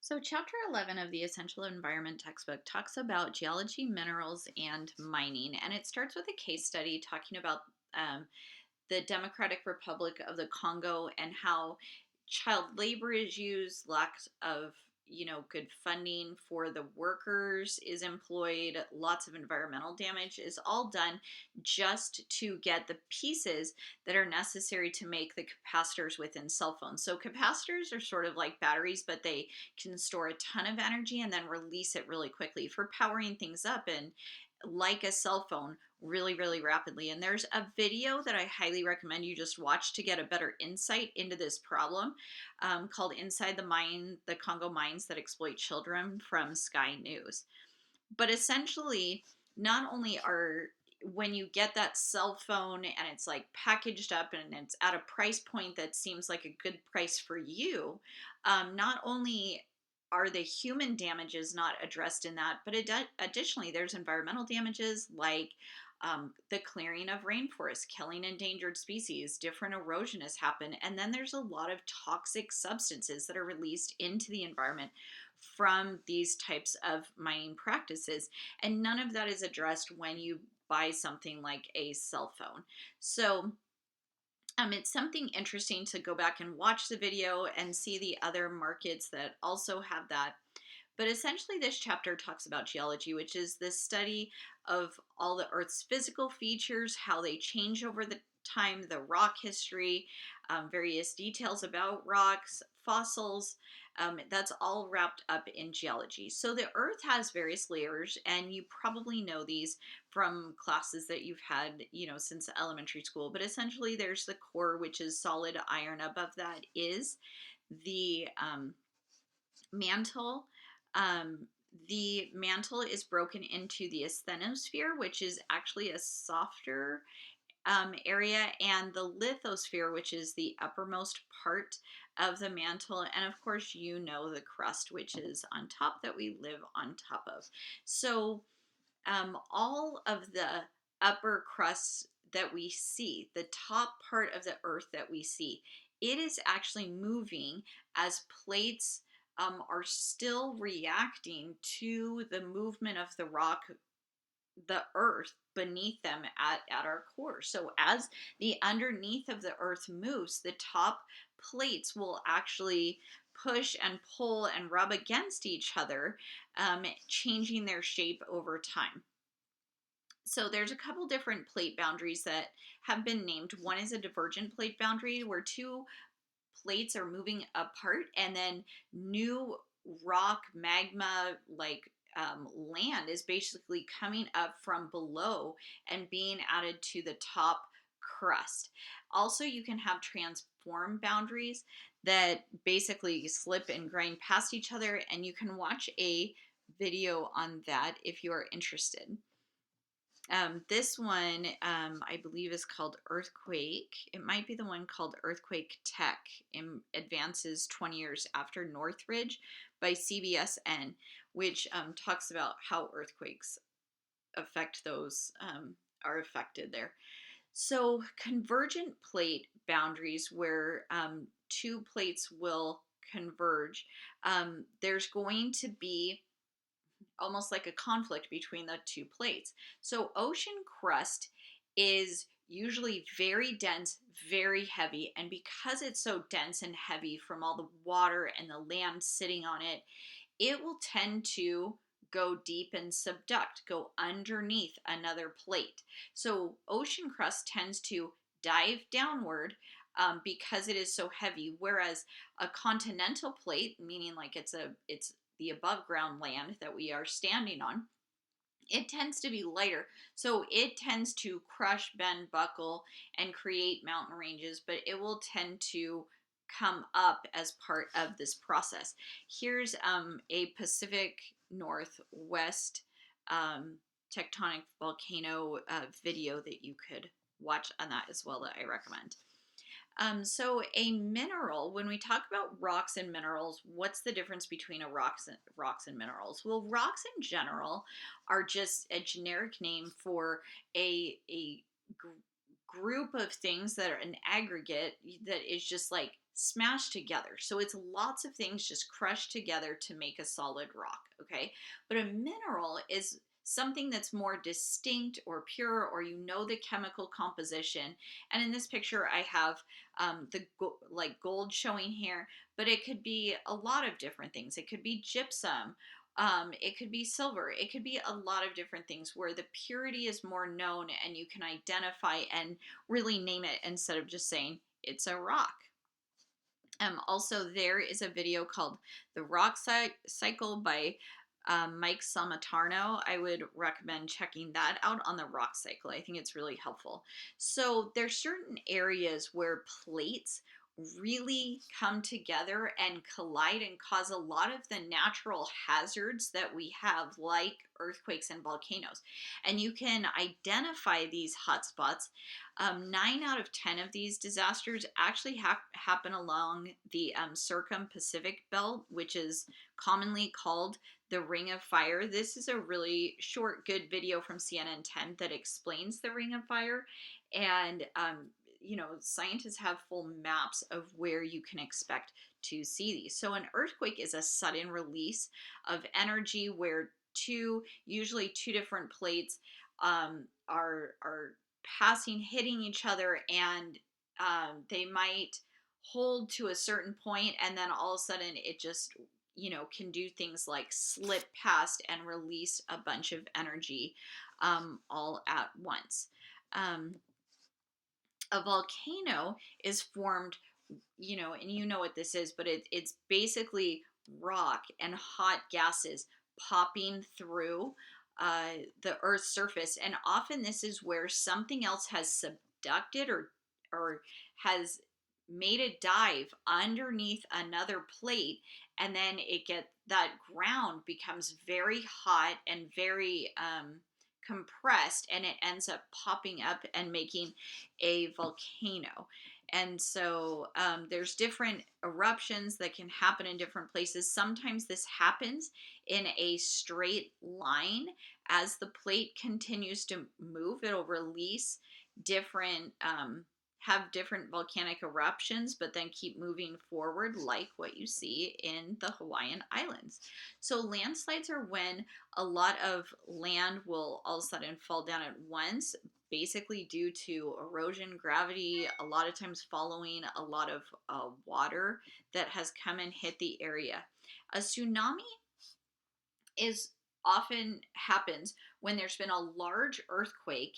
So, Chapter 11 of the Essential Environment textbook talks about geology, minerals, and mining. And it starts with a case study talking about um, the Democratic Republic of the Congo and how child labor is used, lack of good funding for the workers is employed, lots of environmental damage is all done just to get the pieces that are necessary to make the capacitors within cell phones. So capacitors are sort of like batteries, but they can store a ton of energy and then release it really quickly for powering things up, and like a cell phone, really rapidly. And there's a video that I highly recommend you just watch to get a better insight into this problem, called Inside the Congo Mines That Exploit Children, from Sky News. But essentially, not only are when you get that cell phone and it's like packaged up and it's at a price point that seems like a good price for you, not only are the human damages not addressed in that, but additionally, there's environmental damages like the clearing of rainforests, killing endangered species, different erosion has happened, and then there's a lot of toxic substances that are released into the environment from these types of mining practices, and none of that is addressed when you buy something like a cell phone. So it's something interesting to go back and watch the video and see the other markets that also have that. But essentially, this chapter talks about geology, which is the study of all the Earth's physical features, how they change over the time, the rock history, various details about rocks, fossils. That's all wrapped up in geology. So the Earth has various layers, and you probably know these from classes that you've had, since elementary school. But essentially, there's the core, which is solid iron. Above that is the mantle. Um, the mantle is broken into the asthenosphere, which is actually a softer area, and the lithosphere, which is the uppermost part of the mantle. And of course, the crust, which is on top, that we live on top of. So, all of the upper crusts that we see, the top part of the earth that we see, it is actually moving as plates are still reacting to the movement of the rock, the earth beneath them at our core. So as the underneath of the earth moves, the top plates will actually push and pull and rub against each other, changing their shape over time. So there's a couple different plate boundaries that have been named. One is a divergent plate boundary, where two plates are moving apart, and then new rock, magma, like land is basically coming up from below and being added to the top crust. Also, you can have transform boundaries that basically slip and grind past each other, and you can watch a video on that if you are interested. This one, I believe, is called Earthquake. It might be the one called Earthquake Tech, in Advances 20 Years After Northridge, by CBSN, which talks about how earthquakes affect those, are affected there. So, convergent plate boundaries, where two plates will converge, there's going to be almost like a conflict between the two plates. So ocean crust is usually very dense, very heavy, and because it's so dense and heavy from all the water and the land sitting on it, it will tend to go deep and subduct, go underneath another plate. So ocean crust tends to dive downward, because it is so heavy, whereas a continental plate, meaning like it's the above ground land that we are standing on, it tends to be lighter. So it tends to crush, bend, buckle, and create mountain ranges, but it will tend to come up as part of this process. Here's a Pacific Northwest tectonic volcano video that you could watch on that as well, that I recommend. So a mineral, when we talk about rocks and minerals, what's the difference between rocks and minerals? Well, rocks in general are just a generic name for a group of things that are an aggregate that is just like smashed together. So it's lots of things just crushed together to make a solid rock, okay? But a mineral is something that's more distinct or pure, or you know the chemical composition. And in this picture, I have like gold showing here, but it could be a lot of different things. It could be gypsum, it could be silver, it could be a lot of different things where the purity is more known and you can identify and really name it instead of just saying it's a rock. Also, there is a video called The Rock Cycle by Mike Salmatarno. I would recommend checking that out on the rock cycle. I think it's really helpful. So there's certain areas where plates really come together and collide and cause a lot of the natural hazards that we have, like earthquakes and volcanoes. And you can identify these hotspots. 9 out of 10 of these disasters actually happen along the circum-Pacific belt, which is commonly called the Ring of Fire. This is a really short, good video from CNN 10 that explains the Ring of Fire. And scientists have full maps of where you can expect to see these. So an earthquake is a sudden release of energy where usually two different plates are passing, hitting each other, and they might hold to a certain point, and then all of a sudden it just can do things like slip past and release a bunch of energy all at once. A volcano is formed, and you know what this is, but it's basically rock and hot gases popping through the Earth's surface, and often this is where something else has subducted or has made a dive underneath another plate, and then that ground becomes very hot and very compressed, and it ends up popping up and making a volcano. And so there's different eruptions that can happen in different places. Sometimes this happens in a straight line. As the plate continues to move, it'll release have different volcanic eruptions, but then keep moving forward, like what you see in the Hawaiian Islands. So landslides are when a lot of land will all of a sudden fall down at once, basically due to erosion, gravity, a lot of times following a lot of water that has come and hit the area. A tsunami often happens when there's been a large earthquake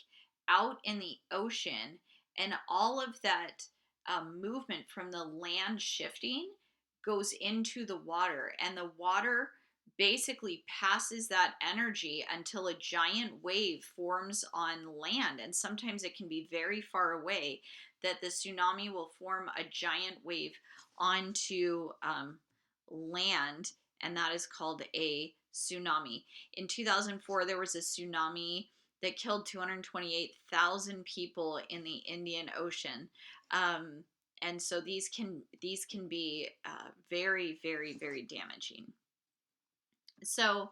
out in the ocean, and all of that movement from the land shifting goes into the water, and the water basically passes that energy until a giant wave forms on land. And sometimes it can be very far away that the tsunami will form a giant wave onto land, and that is called a tsunami. In 2004, there was a tsunami that killed 228,000 people in the Indian Ocean. And so these can be very, very, very damaging. So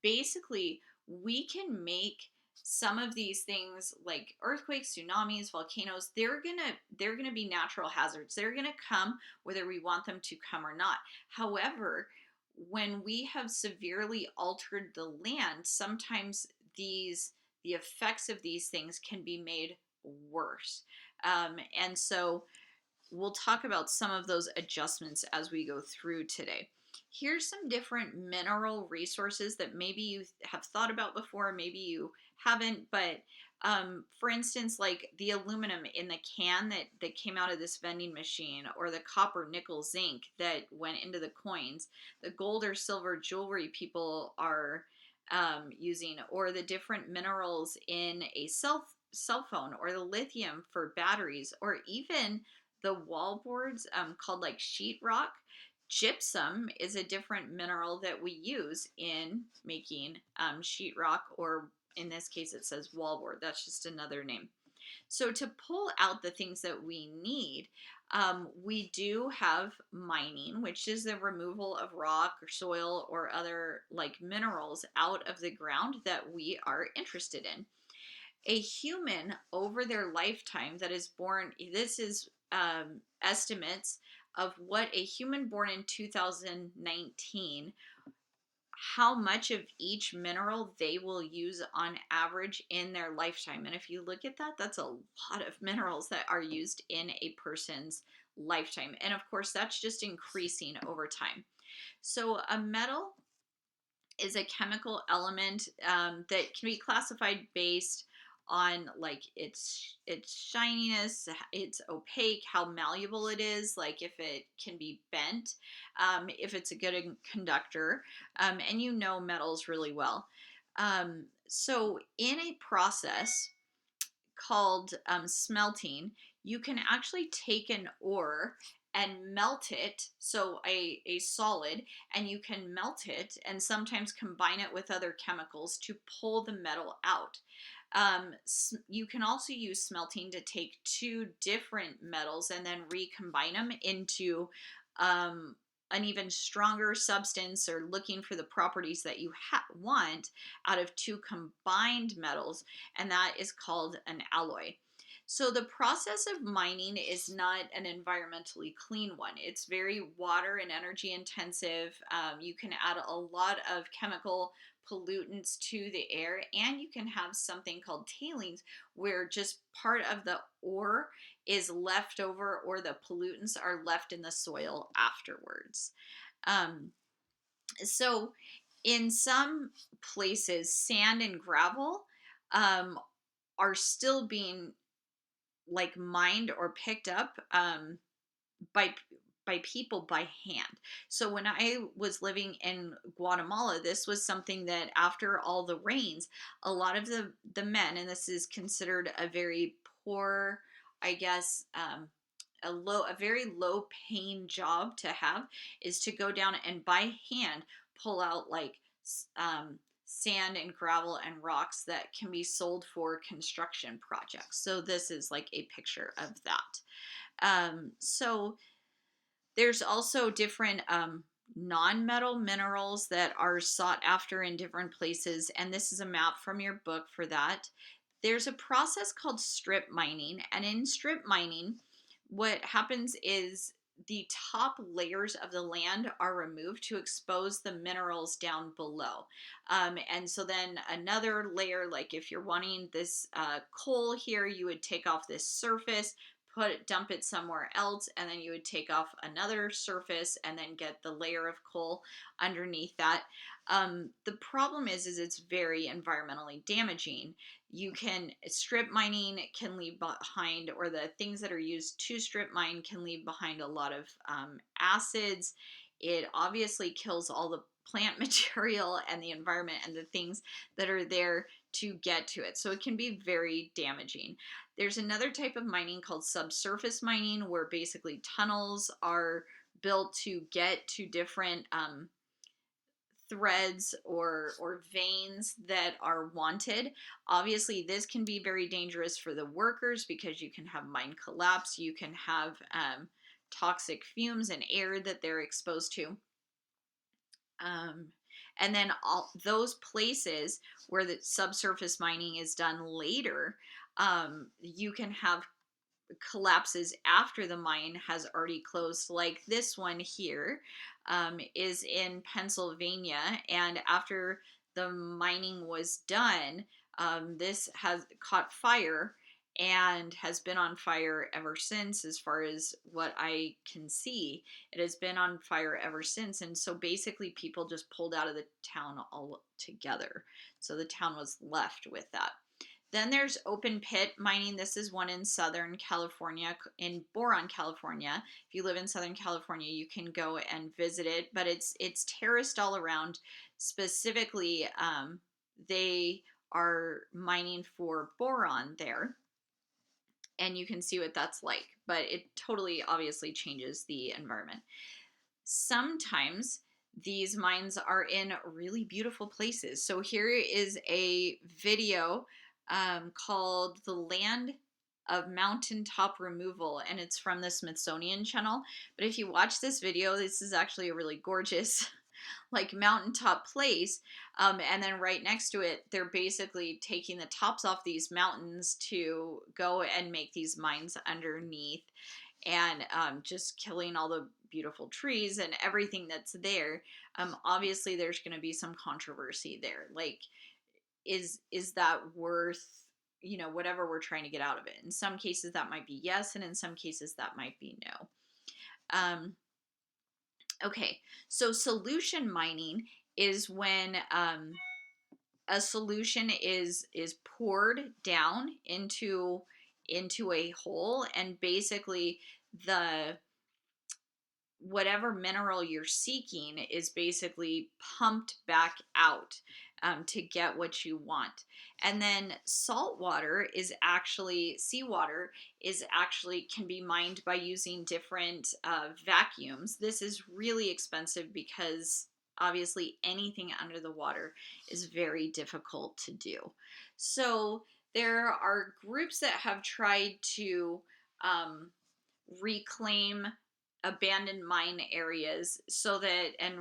basically, we can make some of these things like earthquakes, tsunamis, volcanoes. They're gonna be natural hazards. They're gonna come whether we want them to come or not. However, when we have severely altered the land, sometimes the effects of these things can be made worse. And so we'll talk about some of those adjustments as we go through today. Here's some different mineral resources that maybe you have thought about before, maybe you haven't, but for instance, like the aluminum in the can that came out of this vending machine, or the copper, nickel, zinc that went into the coins, the gold or silver jewelry people are using, or the different minerals in a cell phone, or the lithium for batteries, or even the wall boards called like sheetrock. Gypsum is a different mineral that we use in making sheetrock, or in this case it says wallboard. That's just another name. So to pull out the things that we need, we do have mining, which is the removal of rock or soil or other like minerals out of the ground that we are interested in. A human over their lifetime that is born, this is estimates of what a human born in 2019, how much of each mineral they will use on average in their lifetime. And if you look at that, that's a lot of minerals that are used in a person's lifetime. And of course, that's just increasing over time. So a metal is a chemical element that can be classified based on like its shininess, it's opaque, how malleable it is, like if it can be bent, if it's a good conductor, and you know metals really well. So in a process called smelting, you can actually take an ore and melt it, so a solid, and you can melt it and sometimes combine it with other chemicals to pull the metal out. You can also use smelting to take two different metals and then recombine them into an even stronger substance, or looking for the properties that you want out of two combined metals, and that is called an alloy. So the process of mining is not an environmentally clean one. It's very water and energy intensive. You can add a lot of chemical pollutants to the air, and you can have something called tailings, where just part of the ore is left over, or the pollutants are left in the soil afterwards. Um, so in some places, sand and gravel are still being like mined or picked up by people by hand. So when I was living in Guatemala, this was something that after all the rains, a lot of the men, and this is considered a very poor, I guess, a very low paying job to have, is to go down and by hand pull out like sand and gravel and rocks that can be sold for construction projects. So this is like a picture of that. So there's also different non-metal minerals that are sought after in different places, and this is a map from your book for that. There's a process called strip mining, and in strip mining, what happens is the top layers of the land are removed to expose the minerals down below. And so then another layer, like if you're wanting this coal here, you would take off this surface, dump it somewhere else, and then you would take off another surface and then get the layer of coal underneath that. The problem is it's very environmentally damaging. You can strip mining can leave behind, or the things that are used to strip mine can leave behind a lot of acids. It obviously kills all the plant material and the environment and the things that are there to get to it. So it can be very damaging. There's another type of mining called subsurface mining, where basically tunnels are built to get to different threads or veins that are wanted. Obviously, this can be very dangerous for the workers because you can have mine collapse, you can have toxic fumes and air that they're exposed to. And then all those places where the subsurface mining is done later, you can have collapses after the mine has already closed. Like this one here is in Pennsylvania, and after the mining was done, this has caught fire and has been on fire ever since. As far as what I can see, it has been on fire ever since. And so basically people just pulled out of the town altogether, so the town was left with that. Then there's open pit mining. This is one in Southern California, in Boron, California. If you live in Southern California, you can go and visit it, but it's terraced all around. Specifically, they are mining for boron there, and you can see what that's like, but it totally obviously changes the environment. Sometimes these mines are in really beautiful places. So here is a video called The Land of Mountaintop Removal, and it's from the Smithsonian Channel. But if you watch this video, this is actually a really gorgeous like mountaintop place, and then right next to it they're basically taking the tops off these mountains to go and make these mines underneath, and just killing all the beautiful trees and everything that's there. Obviously there's going to be some controversy there, like is that worth, whatever we're trying to get out of it? In some cases that might be yes, and in some cases that might be no. Okay, so solution mining is when a solution is poured down into a hole, and basically the whatever mineral you're seeking is basically pumped back out, to get what you want. And then seawater is actually can be mined by using different vacuums. This is really expensive because obviously anything under the water is very difficult to do. So there are groups that have tried to reclaim abandoned mine areas so that and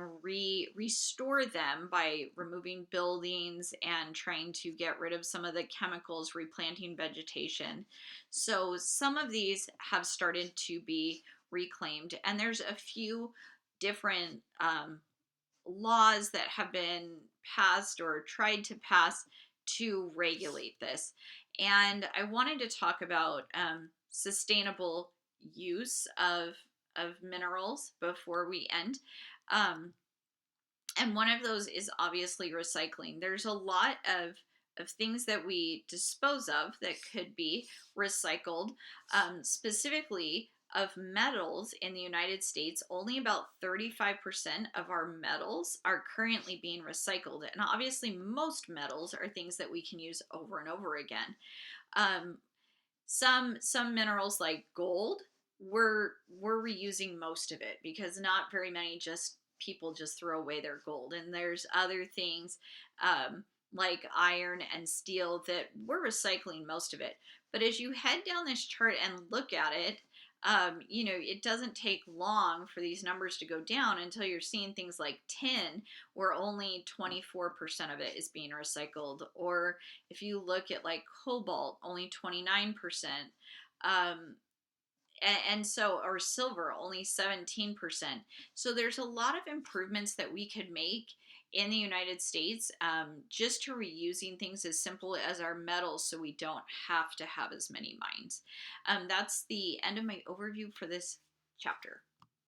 restore them by removing buildings and trying to get rid of some of the chemicals, replanting vegetation. So some of these have started to be reclaimed, and there's a few different laws that have been passed or tried to pass to regulate this. And I wanted to talk about sustainable use of minerals before we end. And one of those is obviously recycling. There's a lot of things that we dispose of that could be recycled. Specifically of metals in the United States, only about 35% of our metals are currently being recycled. And obviously most metals are things that we can use over and over again. Some minerals like gold, we're reusing most of it because not very many people just throw away their gold. And there's other things like iron and steel that we're recycling most of it. But as you head down this chart and look at it, it doesn't take long for these numbers to go down until you're seeing things like tin, where only 24% of it is being recycled. Or if you look at like cobalt, only 29%. And so, or silver, only 17%. So there's a lot of improvements that we could make in the United States, just to reusing things as simple as our metals so we don't have to have as many mines. That's the end of my overview for this chapter.